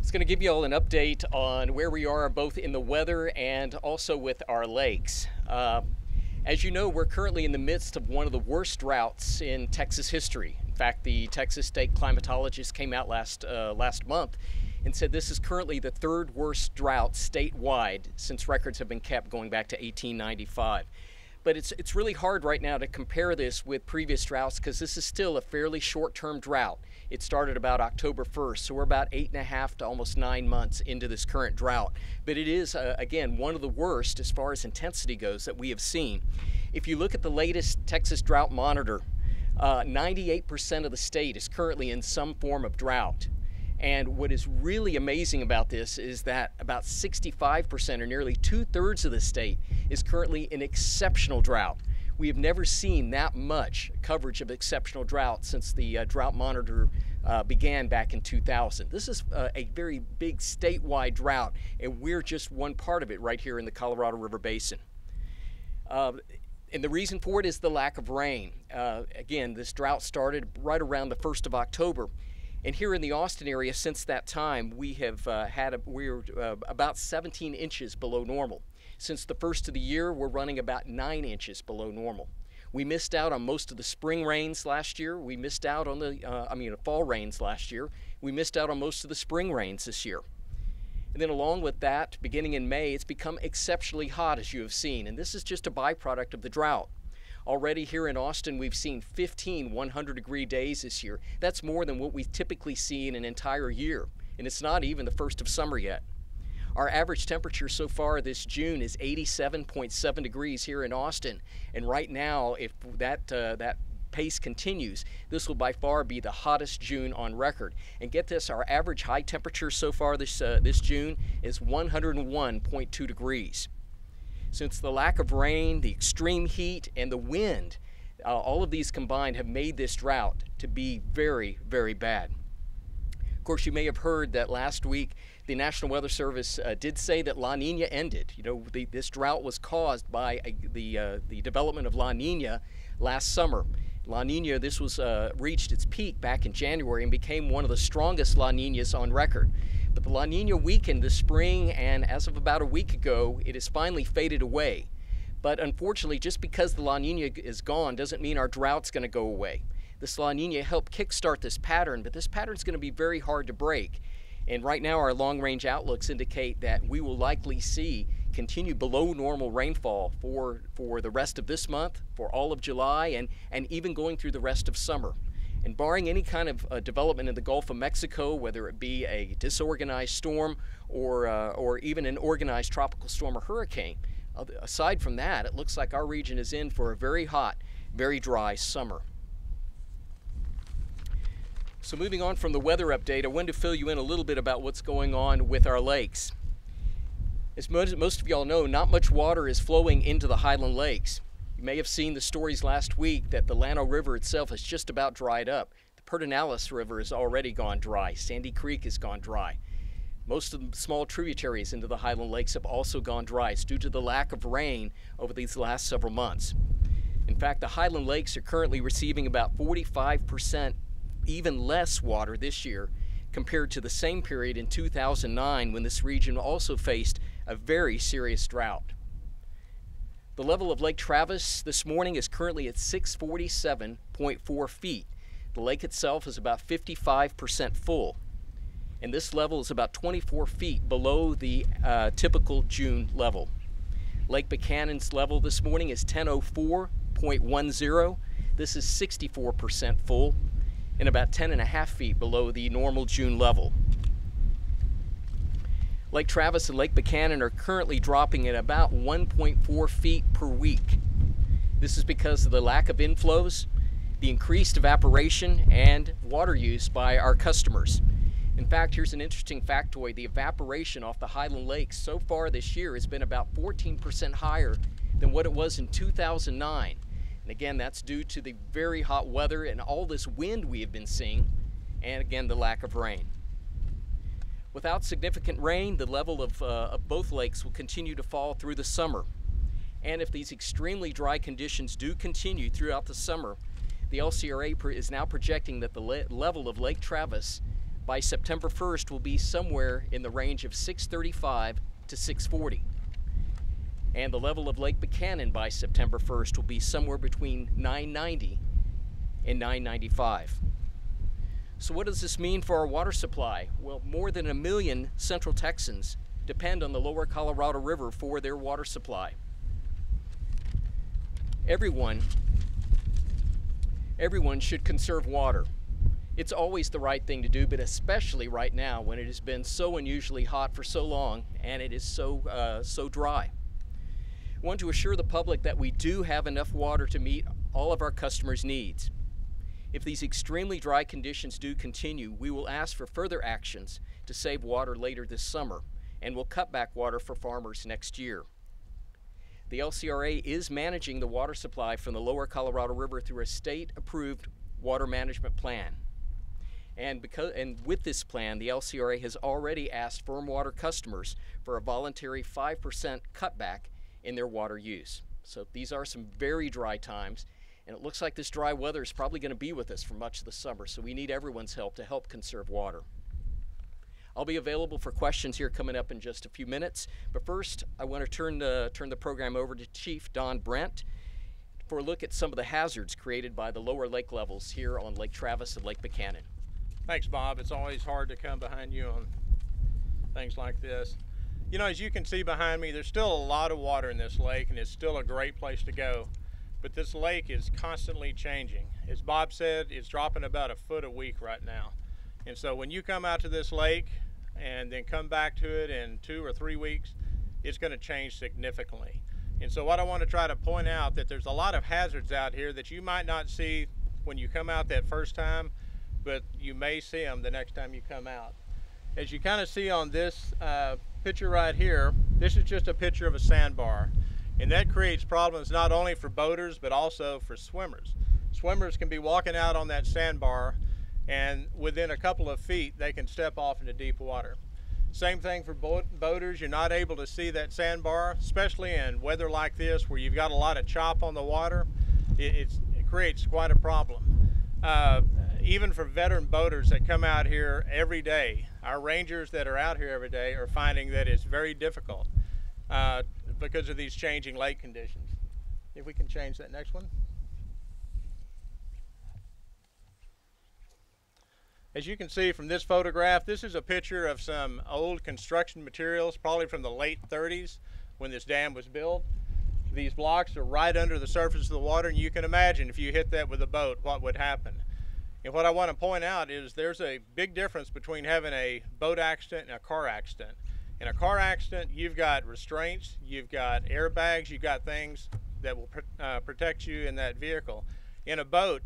It's going to give you all an update on where we are both in the weather and also with our lakes. As you know, we're currently in the midst of one of the worst droughts in Texas history. In fact, the Texas state climatologist came out last month and said this is currently the third worst drought statewide since records have been kept going back to 1895. But it's really hard right now to compare this with previous droughts because this is still a fairly short-term drought. It started about October 1st, so we're about 8.5 to almost 9 months into this current drought. But it is, again, one of the worst as far as intensity goes that we have seen. If you look at the latest Texas Drought Monitor, 98% of the state is currently in some form of drought. And what is really amazing about this is that about 65% or nearly 2/3 of the state is currently in exceptional drought. We have never seen that much coverage of exceptional drought since the Drought Monitor began back in 2000. This is a very big statewide drought, and we're just one part of it right here in the Colorado River Basin. And the reason for it is the lack of rain. Again, this drought started right around the 1st of October. And here in the Austin area, since that time, we have we're about 17 inches below normal. Since the first of the year, we're running about 9 inches below normal. We missed out on most of the spring rains last year. We missed out on the fall rains last year. We missed out on most of the spring rains this year. And then along with that, beginning in May, it's become exceptionally hot, as you have seen. And this is just a byproduct of the drought. Already here in Austin, we've seen 15 100-degree days this year. That's more than what we typically see in an entire year. And it's not even the first of summer yet. Our average temperature so far this June is 87.7 degrees here in Austin. And right now, if that pace continues, this will by far be the hottest June on record. And get this, our average high temperature so far this June is 101.2 degrees. Since the lack of rain, the extreme heat, and the wind, all of these combined have made this drought to be very, very bad. Of course, you may have heard that last week the National Weather Service did say that La Nina ended. You know, this drought was caused by the development of La Nina last summer. La Nina, this was reached its peak back in January and became one of the strongest La Ninas on record. But the La Nina weakened this spring, and as of about a week ago, it has finally faded away. But unfortunately, just because the La Nina is gone doesn't mean our drought's going to go away. This La Nina helped kickstart this pattern, but this pattern's going to be very hard to break. And right now, our long-range outlooks indicate that we will likely see continued below normal rainfall for the rest of this month, for all of July, and even going through the rest of summer. And barring any kind of development in the Gulf of Mexico, whether it be a disorganized storm or even an organized tropical storm or hurricane, aside from that, it looks like our region is in for a very hot, very dry summer. So moving on from the weather update, I wanted to fill you in a little bit about what's going on with our lakes. As most of y'all know, not much water is flowing into the Highland Lakes. You may have seen the stories last week that the Llano River itself has just about dried up. The Pedernales River has already gone dry. Sandy Creek has gone dry. Most of the small tributaries into the Highland Lakes have also gone dry. It's due to the lack of rain over these last several months. In fact, the Highland Lakes are currently receiving about 45% even less water this year compared to the same period in 2009 when this region also faced a very serious drought. The level of Lake Travis this morning is currently at 647.4 feet. The lake itself is about 55% full, and this level is about 24 feet below the typical June level. Lake Buchanan's level this morning is 1004.10. This is 64% full and about 10.5 feet below the normal June level. Lake Travis and Lake Buchanan are currently dropping at about 1.4 feet per week. This is because of the lack of inflows, the increased evaporation, and water use by our customers. In fact, here's an interesting factoid. The evaporation off the Highland Lakes so far this year has been about 14% higher than what it was in 2009. And again, that's due to the very hot weather and all this wind we have been seeing, and again, the lack of rain. Without significant rain, the level of both lakes will continue to fall through the summer. And if these extremely dry conditions do continue throughout the summer, the LCRA is now projecting that the level of Lake Travis by September 1st will be somewhere in the range of 635 to 640. And the level of Lake Buchanan by September 1st will be somewhere between 990 and 995. So what does this mean for our water supply? Well, more than 1 million Central Texans depend on the lower Colorado River for their water supply. Everyone should conserve water. It's always the right thing to do, but especially right now when it has been so unusually hot for so long and it is so dry. I want to assure the public that we do have enough water to meet all of our customers' needs. If these extremely dry conditions do continue, we will ask for further actions to save water later this summer, and will cut back water for farmers next year. The LCRA is managing the water supply from the lower Colorado River through a state-approved water management plan. And with this plan, the LCRA has already asked firm water customers for a voluntary 5% cutback in their water use. So these are some very dry times, and it looks like this dry weather is probably going to be with us for much of the summer, so we need everyone's help to help conserve water. I'll be available for questions here coming up in just a few minutes, but first I want to turn the program over to Chief Don Brent for a look at some of the hazards created by the lower lake levels here on Lake Travis and Lake Buchanan. Thanks, Bob. It's always hard to come behind you on things like this. You know, as you can see behind me, there's still a lot of water in this lake, and it's still a great place to go. But this lake is constantly changing. As Bob said, it's dropping about 1 foot a week right now. And so when you come out to this lake and then come back to it in 2 or 3 weeks, it's going to change significantly. And so what I want to try to point out, that there's a lot of hazards out here that you might not see when you come out that first time, but you may see them the next time you come out. As you kind of see on this picture right here, this is just a picture of a sandbar. And that creates problems not only for boaters, but also for swimmers. Swimmers can be walking out on that sandbar, and within a couple of feet, they can step off into deep water. Same thing for boaters. You're not able to see that sandbar, especially in weather like this where you've got a lot of chop on the water. It creates quite a problem. Even for veteran boaters that come out here every day, our rangers that are out here every day are finding that it's very difficult because of these changing lake conditions. If we can change that next one. As you can see from this photograph, this is a picture of some old construction materials, probably from the late 30s when this dam was built. These blocks are right under the surface of the water, and you can imagine if you hit that with a boat, what would happen. And what I want to point out is there's a big difference between having a boat accident and a car accident. In a car accident, you've got restraints, you've got airbags, you've got things that will protect you in that vehicle. In a boat,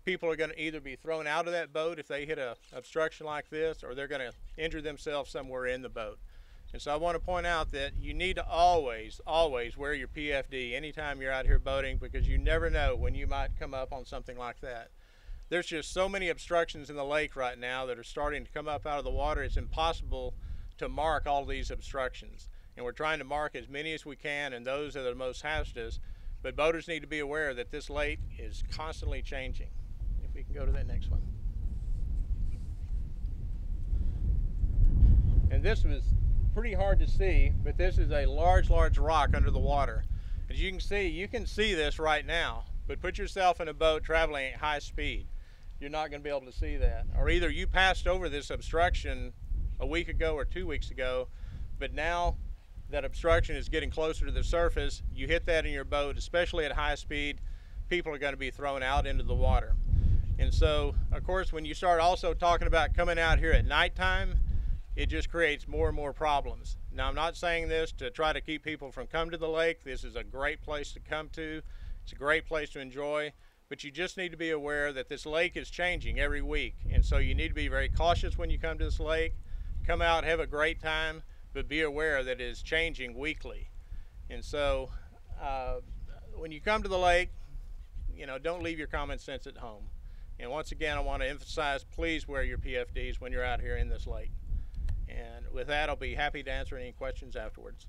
people are going to either be thrown out of that boat if they hit an obstruction like this, or they're going to injure themselves somewhere in the boat. And so I want to point out that you need to always wear your PFD anytime you're out here boating, because you never know when you might come up on something like that. There's just so many obstructions in the lake right now that are starting to come up out of the water. It's impossible to mark all these obstructions. And we're trying to mark as many as we can, and those that are the most hazardous. But boaters need to be aware that this lake is constantly changing. If we can go to that next one. And this was pretty hard to see, but this is a large rock under the water. As you can see this right now, but put yourself in a boat traveling at high speed. You're not going to be able to see that. Or either you passed over this obstruction a week ago or 2 weeks ago, but now that obstruction is getting closer to the surface, you hit that in your boat, especially at high speed, people are going to be thrown out into the water. And so, of course, when you start also talking about coming out here at nighttime, it just creates more and more problems. Now, I'm not saying this to try to keep people from coming to the lake. This is a great place to come to. It's a great place to enjoy, but you just need to be aware that this lake is changing every week. And so you need to be very cautious when you come to this lake. Come out, have a great time, but be aware that it is changing weekly. And so when you come to the lake, don't leave your common sense at home. And once again, I want to emphasize, please wear your PFDs when you're out here in this lake. And with that, I'll be happy to answer any questions afterwards.